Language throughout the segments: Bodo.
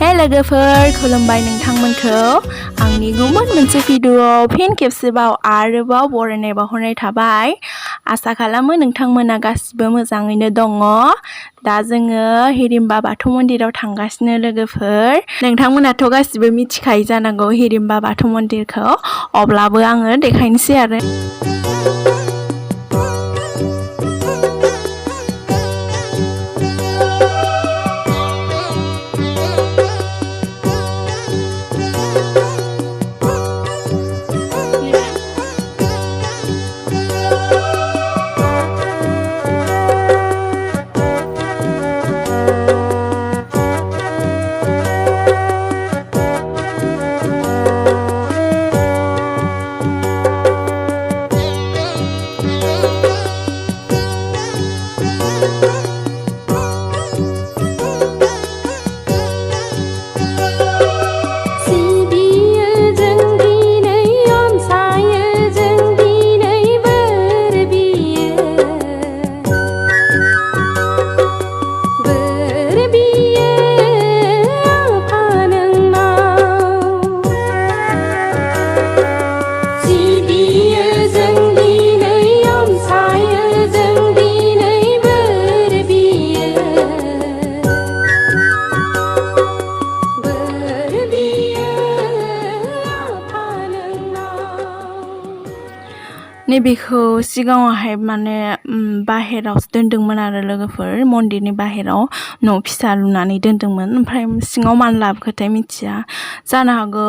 हे लोगोफोर खुलुमबाय नोंथांमोनखौ आंनि गुबुन मोनसे भिडिअआव फिन खेबसेबाव आरोबाव बरायनाय बावहरनाय थाबाय आसा खालामो नोंथांमोना गासिबो मोजाङैनो दङ दा जोङो हिरिम्बा बाथौ मन्दिराव थांगासिनो लोगोफोर नोंथांमोनाथ' गासिबो मिथिखायो जानांगौ हिरिम्बा बाथौ मन्दिरखौ अब्लाबो आङो देखायनोसै आरो नैबेखौ सिगाङावहाय माने बाहेरावसो दोनदोंमोन आरो लोगोफोर मन्दिरनि बाहेराव न' फिसा लुनानै दोनदोंमोन ओमफ्राय सिङाव मानो लाबोखोथाय मिथिया जानो हागौ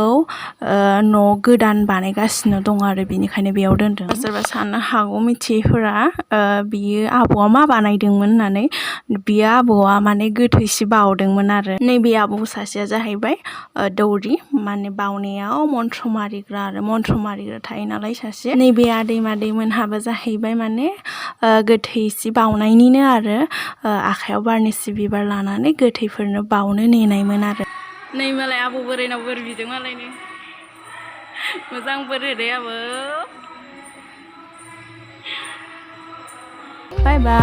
न' गोदान बानायगासिनो दं आरो बेनिखायनो बेयाव दोनदों सोरबा साननो हागौ मिथियैफोरा बियो आबौआ मा बानायदोंमोन होननानै बियो आबौआ माने गोथैसि बावदोंमोन आरो नैबे आबौ सासेया जाहैबाय दौरि माने बावनायाव मन्त्र मारिग्रा आरो मन्त्र मारिग्रा थायो नालाय सासे नैबे आदै मादैमोनहाबो जाहैबाय माने गोथैसि बावनायनिनो आरो आखायाव बारनैसि बिबार लानानै गोथैफोरनो बावनो नेनायमोन आरो नै मालाय आबौ बोरायनाव बोर बिदों मालायनो मोजां बोर होदे आबौ बाय बाय